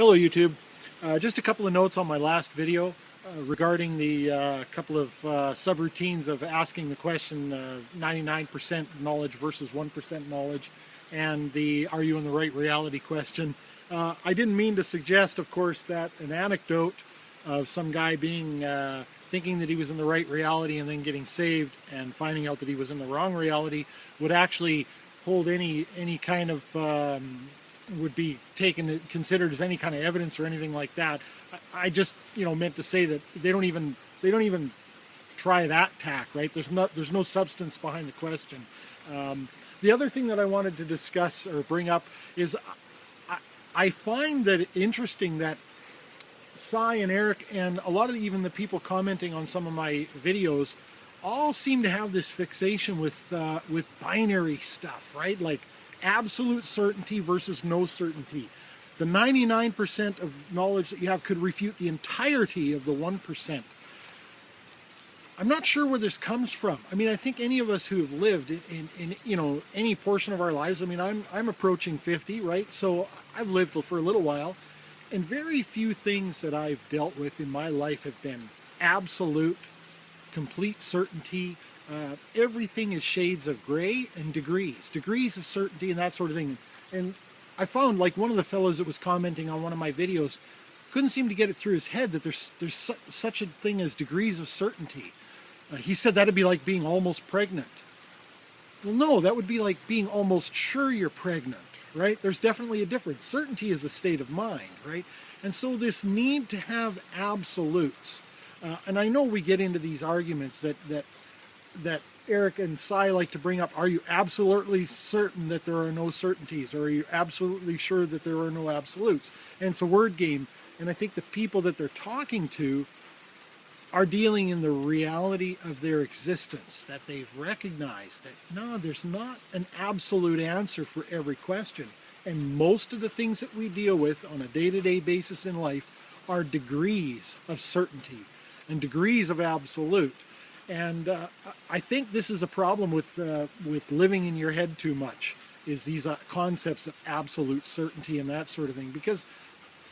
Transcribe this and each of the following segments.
Hello YouTube. Just a couple of notes on my last video regarding the couple of subroutines of asking the question 99% knowledge versus 1% knowledge, and the are you in the right reality question. I didn't mean to suggest, of course, that an anecdote of some guy being thinking that he was in the right reality and then getting saved and finding out that he was in the wrong reality would actually hold any kind of would be considered as any kind of evidence or anything like that. I just meant to say that they don't even try that tack, right? There's no substance behind the question. The other thing that I wanted to discuss or bring up is I find that interesting that Cy and Eric and a lot of even the people commenting on some of my videos all seem to have this fixation with binary stuff, right? Like absolute certainty versus no certainty. The 99% of knowledge that you have could refute the entirety of the 1%. I'm not sure where this comes from. I mean, I think any of us who have lived in any portion of our lives, I mean, I'm approaching 50, right? So I've lived for a little while, and very few things that I've dealt with in my life have been absolute, complete certainty. Everything is shades of gray and degrees of certainty and that sort of thing. And I found, like, one of the fellows that was commenting on one of my videos couldn't seem to get it through his head that there's such a thing as degrees of certainty. He said that'd be like being almost pregnant. Well, no, that would be like being almost sure you're pregnant, right? There's definitely a difference. Certainty is a state of mind, right? And so this need to have absolutes, and I know we get into these arguments that Eric and Cy like to bring up. Are you absolutely certain that there are no certainties? Or are you absolutely sure that there are no absolutes? And it's a word game. And I think the people that they're talking to are dealing in the reality of their existence, that they've recognized that, no, there's not an absolute answer for every question. And most of the things that we deal with on a day-to-day basis in life are degrees of certainty and degrees of absolute. And I think this is a problem with living in your head too much, is these concepts of absolute certainty and that sort of thing, because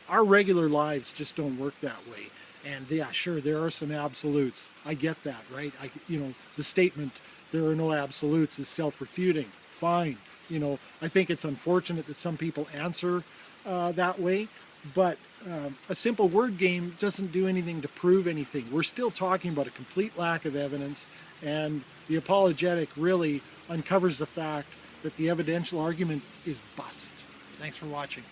our regular lives just don't work that way. And yeah, sure, there are some absolutes. I get that, right? The statement, there are no absolutes, is self-refuting. Fine. I think it's unfortunate that some people answer that way, but a simple word game doesn't do anything to prove anything. We're still talking about a complete lack of evidence, and the apologetic really uncovers the fact that the evidential argument is bust. Thanks for watching.